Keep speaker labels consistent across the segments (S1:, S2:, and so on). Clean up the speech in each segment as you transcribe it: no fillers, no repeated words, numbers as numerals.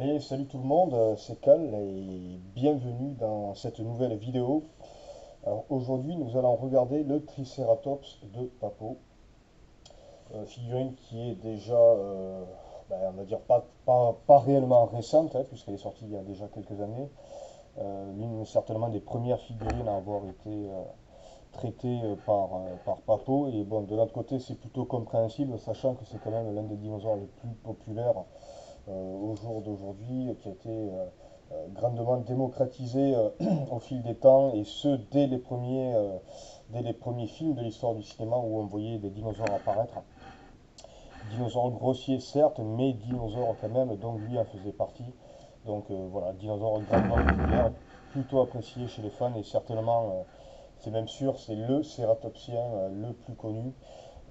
S1: Allez, salut tout le monde, c'est Cal et bienvenue dans cette nouvelle vidéo. Alors aujourd'hui, nous allons regarder le Triceratops de Papo, figurine qui est déjà, on va dire pas réellement récente, hein, puisqu'elle est sortie il y a déjà quelques années. L'une certainement des premières figurines à avoir été traitée par Papo. Et bon, de l'autre côté, c'est plutôt compréhensible, sachant que c'est quand même l'un des dinosaures les plus populaires au jour d'aujourd'hui, qui a été grandement démocratisé au fil des temps, et ce dès les premiers films de l'histoire du cinéma où on voyait des dinosaures apparaître. Dinosaures grossiers certes, mais dinosaures quand même, donc lui en faisait partie. Donc voilà, dinosaure grandement populaire, plutôt apprécié chez les fans, et certainement, c'est même sûr, c'est le cératopsien le plus connu.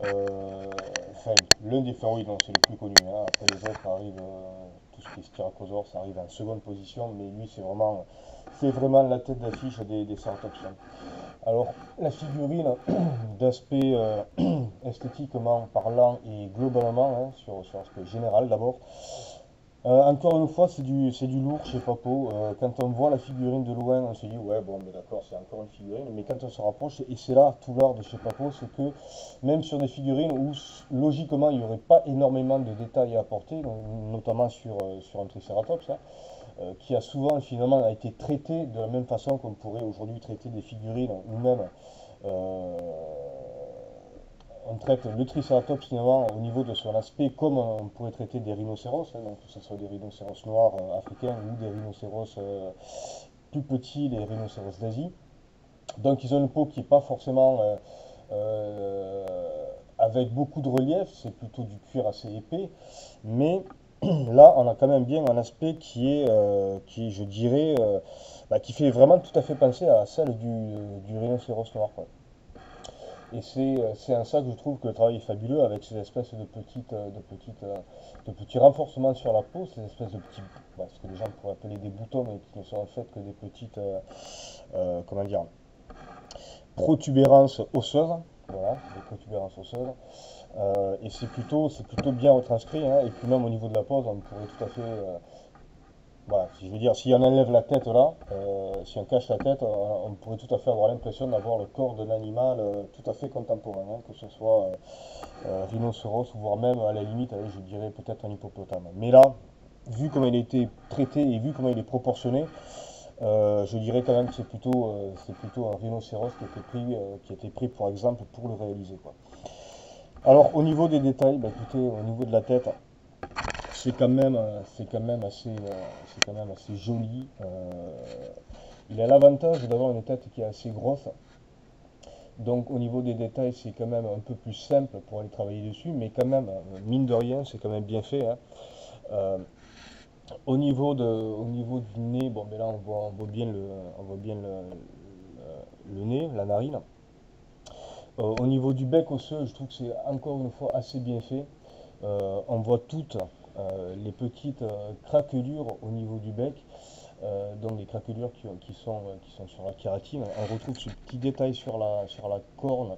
S1: Enfin, l'un des enfin oui, non, c'est le plus connu, hein. Après les autres arrivent, tout ce qui est styracosaure, ça arrive en seconde position, mais lui c'est vraiment la tête d'affiche des Ceratopsiens. Alors, la figurine, d'aspect esthétiquement parlant et globalement, hein, sur l'aspect général d'abord, encore une fois, c'est du lourd chez Papo. Quand on voit la figurine de loin, on se dit, ouais, bon, mais d'accord, c'est encore une figurine. Mais quand on se rapproche, et c'est là tout l'art de chez Papo, c'est que même sur des figurines où logiquement il n'y aurait pas énormément de détails à apporter, notamment sur un Triceratops, hein, qui a souvent finalement été traité de la même façon qu'on pourrait aujourd'hui traiter des figurines, ou même euh, on traite le Triceratops finalement au niveau de son aspect comme on pourrait traiter des rhinocéros, hein, donc que ce soit des rhinocéros noirs africains ou des rhinocéros plus petits, les rhinocéros d'Asie. Donc ils ont une peau qui n'est pas forcément euh, avec beaucoup de relief, c'est plutôt du cuir assez épais, mais là on a quand même bien un aspect qui est je dirais, qui fait vraiment tout à fait penser à celle du rhinocéros noir, quoi. Et c'est en ça que je trouve que le travail est fabuleux avec ces espèces de petits renforcements sur la peau, ces espèces de petits, ce que les gens pourraient appeler des boutons, mais qui ne sont en fait que des petites, comment dire, protubérances osseuses. Voilà, des protubérances osseuses. Et c'est plutôt bien retranscrit, hein. Et puis même au niveau de la pose, on pourrait tout à fait, voilà, si je veux dire, si on enlève la tête là, si on cache la tête, on pourrait tout à fait avoir l'impression d'avoir le corps d'un animal tout à fait contemporain, hein, que ce soit rhinocéros, voire même à la limite, allez, je dirais peut-être un hippopotame. Mais là, vu comment il a été traité et vu comment il est proportionné, je dirais quand même que c'est plutôt un rhinocéros qui a été pris pour exemple pour le réaliser, quoi. Alors au niveau des détails, bah, écoutez, au niveau de la tête, c'est quand même assez joli. Il a l'avantage d'avoir une tête qui est assez grosse. Donc au niveau des détails, c'est quand même un peu plus simple pour aller travailler dessus, mais quand même, mine de rien, c'est quand même bien fait, hein. Euh, au niveau du nez, bon, mais là on voit bien le nez, la narine. Au niveau du bec osseux, je trouve que c'est encore une fois assez bien fait. On voit toutes les petites craquelures au niveau du bec, donc des craquelures qui sont sur la kératine. On retrouve ce petit détail sur la corne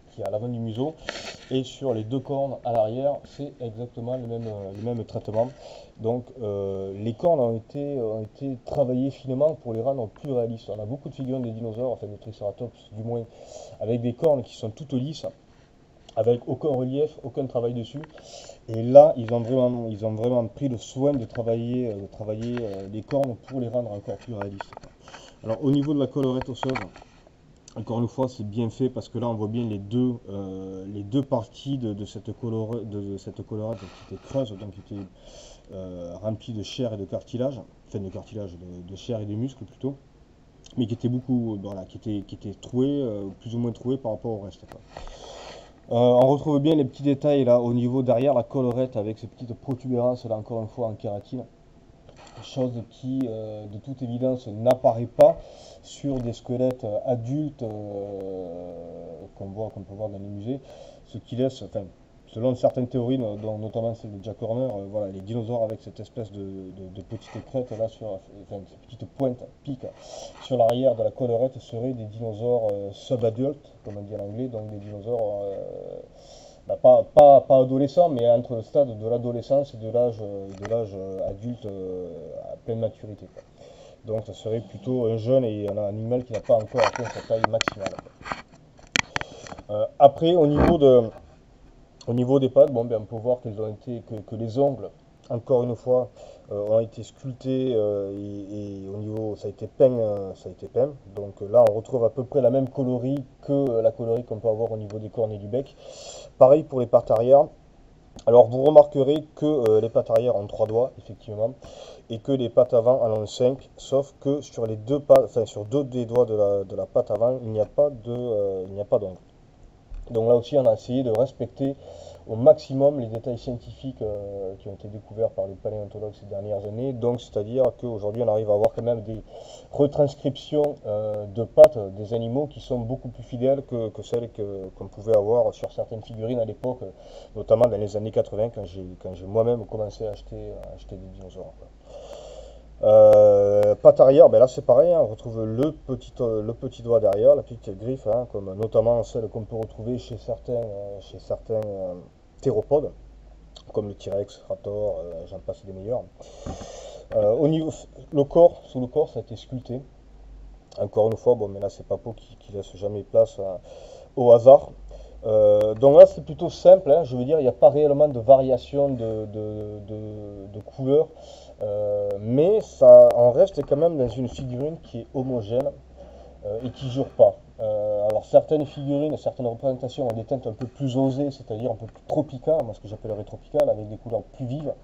S1: qui est à l'avant du museau, et sur les deux cornes à l'arrière, c'est exactement le même traitement. Donc les cornes ont été travaillées finement pour les rendre plus réalistes. On a beaucoup de figurines des dinosaures, enfin de Triceratops du moins, avec des cornes qui sont toutes lisses, avec aucun relief, aucun travail dessus. Et là, ils ont vraiment pris le soin de travailler les cornes pour les rendre encore plus réalistes. Alors au niveau de la collerette osseuse, encore une fois, c'est bien fait parce que là, on voit bien les deux parties de cette collerette qui était creuse, donc qui était remplie de chair et de cartilage, enfin de cartilage, de chair et de muscles plutôt, mais qui était beaucoup, voilà, qui était troué, plus ou moins troué par rapport au reste, quoi. On retrouve bien les petits détails là au niveau derrière la collerette avec ces petites protubérances là encore une fois en kératine, chose qui de toute évidence n'apparaît pas sur des squelettes adultes qu'on peut voir dans les musées, ce qui laisse, enfin, selon certaines théories, dont notamment celle de Jack Horner, voilà, les dinosaures avec cette espèce de petite crête là enfin, ces petites pointes, piques sur l'arrière de la collerette seraient des dinosaures subadultes, comme on dit en anglais, donc des dinosaures pas adolescent, mais entre le stade de l'adolescence et de l'âge adulte à pleine maturité, quoi. Donc ça serait plutôt un jeune et un animal qui n'a pas encore atteint sa taille maximale, quoi. Après, au niveau des pattes, bon, ben, on peut voir qu'elles ont été, que les ongles, encore une fois, ont été sculptés et au niveau, ça a été peint. Donc là, on retrouve à peu près la même coloris que la coloris qu'on peut avoir au niveau des cornes et du bec. Pareil pour les pattes arrière. Alors vous remarquerez que les pattes arrière ont 3 doigts, effectivement, et que les pattes avant en ont 5, sauf que sur les deux pattes, enfin sur deux des doigts de la patte avant, il n'y a pas d'ongle. Donc là aussi, on a essayé de respecter au maximum les détails scientifiques qui ont été découverts par les paléontologues ces dernières années. Donc, c'est-à-dire qu'aujourd'hui, on arrive à avoir quand même des retranscriptions de pattes des animaux qui sont beaucoup plus fidèles que celles qu'on pouvait avoir sur certaines figurines à l'époque, notamment dans les années 80, quand j'ai moi-même commencé à acheter des dinosaures, quoi. Patte arrière, ben là c'est pareil, hein, on retrouve le petit doigt derrière, la petite griffe, hein, comme notamment celle qu'on peut retrouver chez certains théropodes, comme le T-Rex, Raptor, j'en passe des meilleurs. Au niveau, sous le corps, ça a été sculpté. Encore une fois, bon, mais là c'est Papo qui laisse jamais place au hasard. Donc là c'est plutôt simple, hein, je veux dire, il n'y a pas réellement de variation de couleur, mais ça en reste quand même dans une figurine qui est homogène et qui jure pas. Alors certaines figurines, certaines représentations ont des teintes un peu plus osées, c'est-à-dire un peu plus tropicales, moi ce que j'appellerais tropical, avec des couleurs plus vives.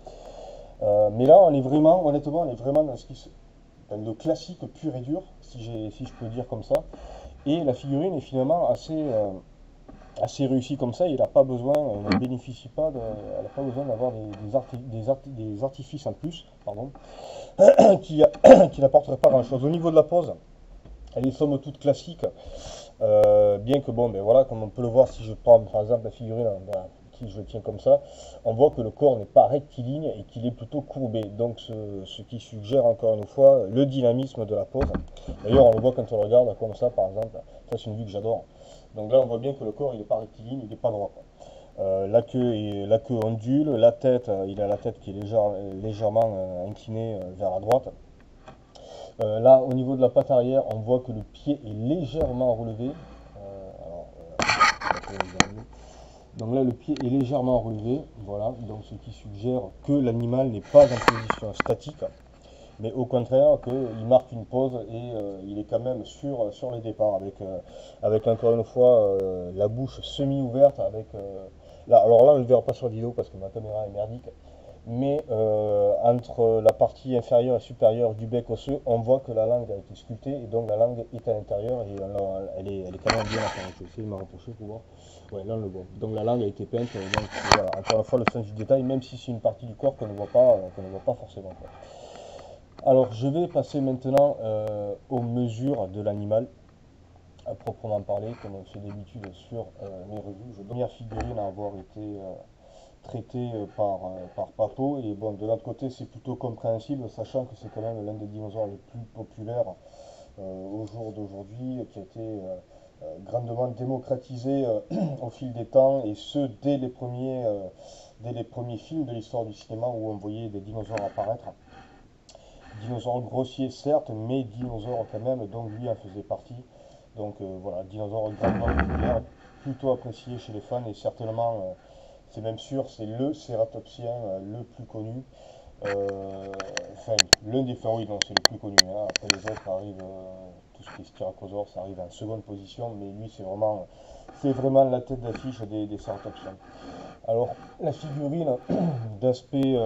S1: Mais là on est vraiment, honnêtement, on est vraiment dans le classique pur et dur, si je peux dire comme ça. Et la figurine est finalement assez réussi comme ça, il n'a pas besoin, elle ne bénéficie pas, elle n'a pas besoin d'avoir des artifices en plus, pardon, qui, qui n'apporteraient pas grand-chose. Au niveau de la pose, elle est somme toute classique, bien que bon, ben voilà, comme on peut le voir, si je prends par exemple la figurine, ben, qui je le tiens comme ça, on voit que le corps n'est pas rectiligne et qu'il est plutôt courbé, donc ce qui suggère encore une fois le dynamisme de la pose. D'ailleurs, on le voit quand on regarde comme ça, par exemple, ça c'est une vue que j'adore. Donc là, on voit bien que le corps, il n'est pas rectiligne, il n'est pas droit, quoi. La queue ondule, la tête, il a la tête qui est légèrement inclinée vers la droite. Là, au niveau de la patte arrière, on voit que le pied est légèrement relevé. Alors, donc là, le pied est légèrement relevé, voilà, donc ce qui suggère que l'animal n'est pas en position statique, mais au contraire qu'il marque une pause et il est quand même sur les départs avec encore une fois la bouche semi-ouverte là, alors là on ne le verra pas sur la vidéo parce que ma caméra est merdique, mais entre la partie inférieure et supérieure du bec osseux, on voit que la langue a été sculptée et donc la langue est à l'intérieur et elle est quand même bien apparente. Je vais essayer de me rapprocher pour voir. Ouais, là on le voit. Donc la langue a été peinte, donc voilà, encore une fois le sens du détail, même si c'est une partie du corps qu'on ne voit pas forcément, quoi. Alors, je vais passer maintenant aux mesures de l'animal, à proprement parler, comme on fait d'habitude sur mes revues. La première figurine à avoir été traitée par Papo, et bon, de l'autre côté, c'est plutôt compréhensible, sachant que c'est quand même l'un des dinosaures les plus populaires au jour d'aujourd'hui, qui a été grandement démocratisé au fil des temps, et ce, dès les premiers films de l'histoire du cinéma où on voyait des dinosaures apparaître. Dinosaure grossier certes, mais dinosaure quand même, donc lui en faisait partie. Donc voilà, dinosaure grandement populaire, plutôt apprécié chez les fans et certainement, c'est même sûr, c'est le cératopsien le plus connu. Enfin, l'un des enfin oui, non, c'est le plus connu, hein. Après les autres arrivent, tout ce qui est styracosaure, ça arrive en seconde position, mais lui c'est vraiment la tête d'affiche des cératopsiens. Alors, la figurine, d'aspect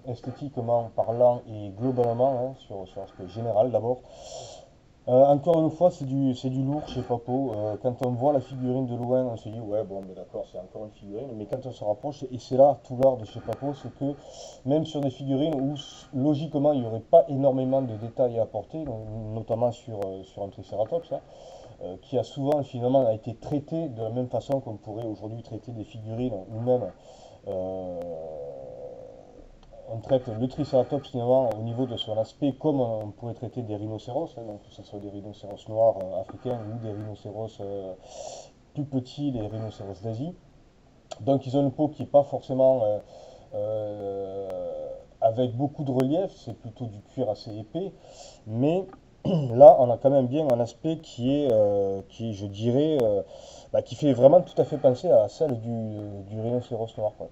S1: esthétiquement parlant et globalement, hein, sur l'aspect général d'abord, encore une fois, c'est du lourd chez Papo. Quand on voit la figurine de loin, on se dit, ouais, bon, mais d'accord, c'est encore une figurine. Mais quand on se rapproche, et c'est là tout l'art de chez Papo, c'est que même sur des figurines où logiquement il n'y aurait pas énormément de détails à apporter, notamment sur un Triceratops, hein, qui a souvent finalement a été traité de la même façon qu'on pourrait aujourd'hui traiter des figurines, ou même euh, on traite le Triceratops finalement au niveau de son aspect comme on pourrait traiter des rhinocéros, hein, donc que ce soit des rhinocéros noirs africains ou des rhinocéros plus petits, les rhinocéros d'Asie. Donc ils ont une peau qui n'est pas forcément avec beaucoup de relief, c'est plutôt du cuir assez épais, mais là on a quand même bien un aspect qui je dirais, qui fait vraiment tout à fait penser à celle du rhinocéros noir, quoi.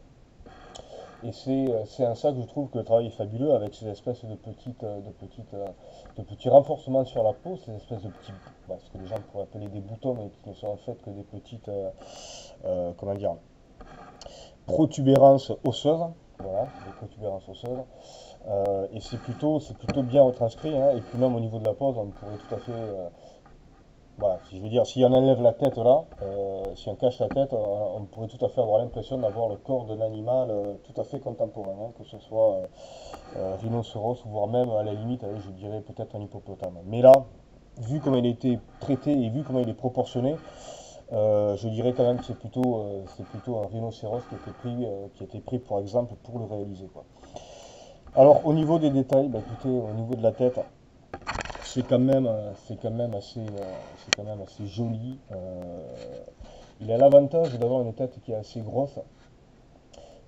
S1: Et c'est en ça que je trouve que le travail est fabuleux avec ces espèces de petits renforcements sur la peau, ces espèces de petits, ce que les gens pourraient appeler des boutons, mais qui ne sont en fait que des petites, comment dire, protubérances osseuses. Voilà, des protubérances osseuses. Et c'est plutôt bien retranscrit, hein. Et puis même au niveau de la pose, on pourrait tout à fait, voilà, si je veux dire, si on enlève la tête là, si on cache la tête, on pourrait tout à fait avoir l'impression d'avoir le corps d'un animal tout à fait contemporain, hein, que ce soit rhinocéros, voire même à la limite, allez, je dirais peut-être un hippopotame. Mais là, vu comment il a été traité et vu comment il est proportionné, je dirais quand même que c'est plutôt un rhinocéros qui a été pris pour exemple pour le réaliser, quoi. Alors au niveau des détails, écoutez, au niveau de la tête, c'est quand même assez joli. Il a l'avantage d'avoir une tête qui est assez grosse.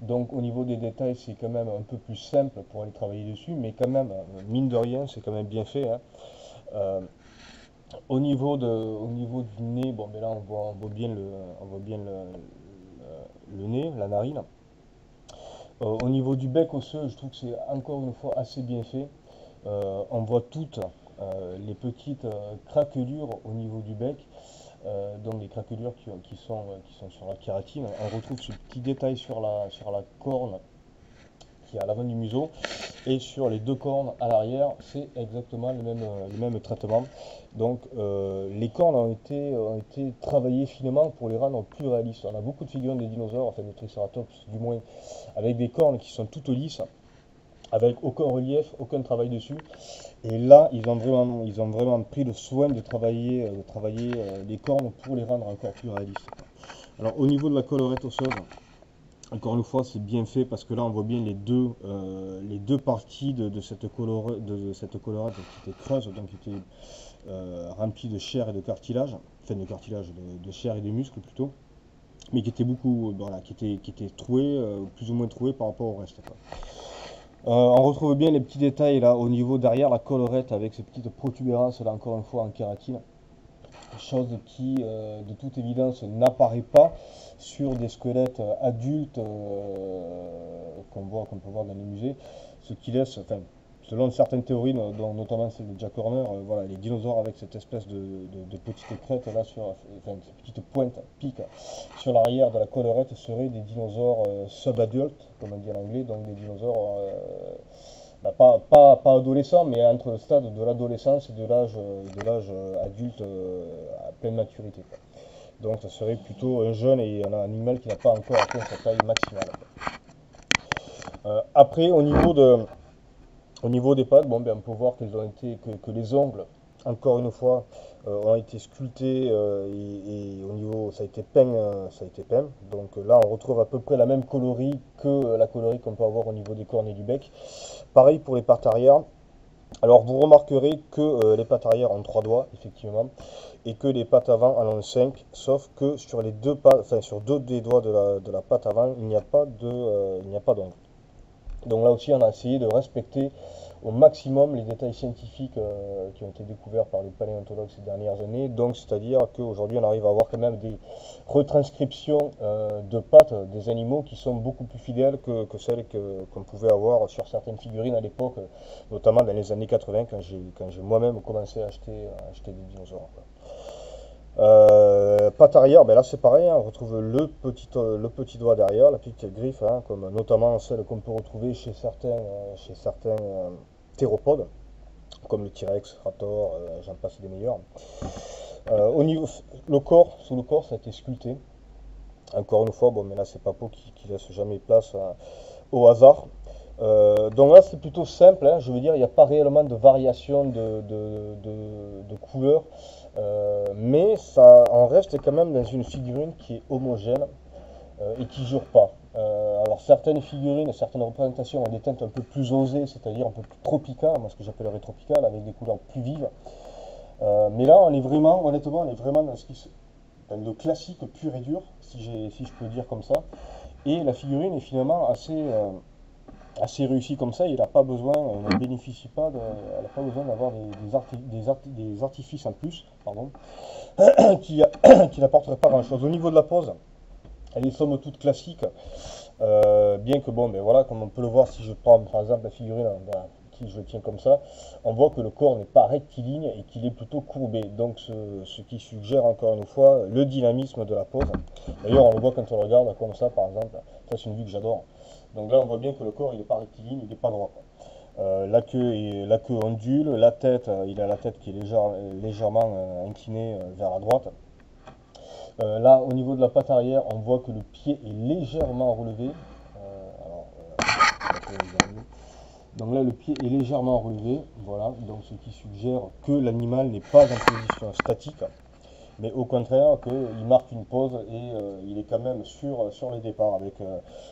S1: Donc au niveau des détails, c'est quand même un peu plus simple pour aller travailler dessus, mais quand même, mine de rien, c'est quand même bien fait, hein. Euh, au niveau du nez, bon, mais là on voit bien le nez, la narine. Au niveau du bec osseux, je trouve que c'est encore une fois assez bien fait. On voit toutes les petites craquelures au niveau du bec, donc les craquelures qui sont sur la kératine. On retrouve ce petit détail sur la corne qui est à l'avant du museau, et sur les deux cornes à l'arrière, c'est exactement le même traitement. Donc les cornes ont été travaillées finement pour les rendre plus réalistes. On a beaucoup de figurines des dinosaures, enfin de Triceratops du moins, avec des cornes qui sont toutes lisses, avec aucun relief, aucun travail dessus. Et là, ils ont vraiment pris le soin de travailler les cornes pour les rendre encore plus réalistes. Alors au niveau de la collerette osseuse, encore une fois, c'est bien fait parce que là, on voit bien les deux parties de cette collerette qui était creuse, donc qui était remplie de chair et de cartilage, enfin de cartilage, de chair et de muscles plutôt, mais qui était beaucoup, voilà, qui était troué, plus ou moins troué par rapport au reste, quoi. On retrouve bien les petits détails là au niveau derrière la collerette avec ces petites protubérances là encore une fois en kératine, chose qui de toute évidence n'apparaît pas sur des squelettes adultes qu'on peut voir dans les musées, ce qui laisse, enfin, selon certaines théories, dont notamment celle de Jack Horner, voilà, les dinosaures avec cette espèce de petite crête là enfin, ces petites pointes, piques sur l'arrière de la collerette seraient des dinosaures sub-adultes, comme on dit en anglais, donc des dinosaures pas adolescents, mais entre le stade de l'adolescence et de l'âge adulte à pleine maturité, quoi. Donc ça serait plutôt un jeune et un animal qui n'a pas encore atteint sa taille maximale, quoi. Après, au niveau des pattes, bon, on peut voir que les ongles, encore une fois, ont été sculptés et au niveau, ça a été peint. Donc là, on retrouve à peu près la même coloris que la coloris qu'on peut avoir au niveau des cornes et du bec. Pareil pour les pattes arrière. Alors vous remarquerez que les pattes arrière ont 3 doigts, effectivement, et que les pattes avant en ont 5, sauf que sur les deux pattes, enfin sur deux des doigts de la patte avant, il n'y a pas d'ongle. Donc là aussi, on a essayé de respecter au maximum les détails scientifiques qui ont été découverts par les paléontologues ces dernières années. Donc, c'est-à-dire qu'aujourd'hui, on arrive à avoir quand même des retranscriptions de pattes des animaux qui sont beaucoup plus fidèles que celles qu'on pouvait avoir sur certaines figurines à l'époque, notamment dans les années 80, quand j'ai moi-même commencé à acheter des dinosaures, quoi. Patte arrière, là c'est pareil, hein, on retrouve le petit doigt derrière, la petite griffe, hein, comme notamment celle qu'on peut retrouver chez certains théropodes, comme le T-Rex, Raptor, j'en passe des meilleurs. Au niveau, sous le corps, ça a été sculpté. Encore une fois, mais là c'est Papo qui laisse jamais place au hasard. Donc là c'est plutôt simple, hein, je veux dire, il n'y a pas réellement de variation de couleur. Mais ça en reste quand même dans une figurine qui est homogène et qui jure pas. Alors certaines figurines, certaines représentations ont des teintes un peu plus osées, c'est-à-dire un peu plus tropicales, moi ce que j'appellerais tropical, avec des couleurs plus vives. Mais là, honnêtement, on est vraiment le classique pur et dur, si je peux dire comme ça. Et la figurine est finalement assez réussie comme ça. Il n'a pas besoin, elle ne bénéficie pas, elle n'a pas besoin d'avoir des artifices en plus, pardon, qui, qui n'apporteraient pas grand-chose. Au niveau de la pose, elle est somme toute classique. Bien que bon, ben voilà, comme on peut le voir, si je prends par exemple la figurine qui je tiens comme ça, on voit que le corps n'est pas rectiligne et qu'il est plutôt courbé. Donc ce qui suggère encore une fois le dynamisme de la pose. D'ailleurs, on le voit quand on regarde comme ça, par exemple. Ça, c'est une vue que j'adore. Donc là, on voit bien que le corps, il n'est pas rectiligne, il n'est pas droit. La queue ondule, la tête, il a la tête qui est légèrement inclinée vers la droite. Là, au niveau de la patte arrière, on voit que le pied est légèrement relevé. Donc là, le pied est légèrement relevé, voilà, donc ce qui suggère que l'animal n'est pas en position statique, mais au contraire qu'il marque une pause et il est quand même sur les départs,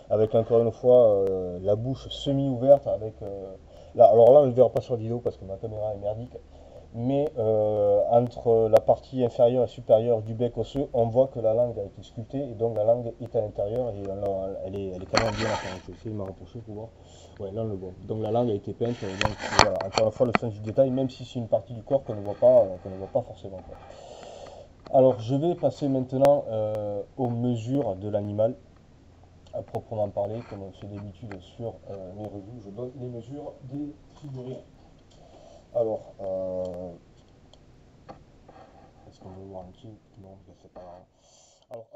S1: avec encore une fois la bouche semi-ouverte, là, alors là, on ne le verra pas sur la vidéo parce que ma caméra est merdique, mais entre la partie inférieure et supérieure du bec osseux, on voit que la langue a été sculptée et donc la langue est à l'intérieur et elle est quand même bien apparente. Je vais essayer de me rapprocher pour voir. Ouais, là on le voit. Donc la langue a été peinte. Donc voilà, encore une fois le sens du détail, même si c'est une partie du corps qu'on ne voit pas forcément, quoi. Alors je vais passer maintenant aux mesures de l'animal, à proprement parler, comme on fait d'habitude sur mes revues. Je donne les mesures des figurines. Alors, est-ce qu'on veut voir un petit? Non, c'est pas grave. Alors,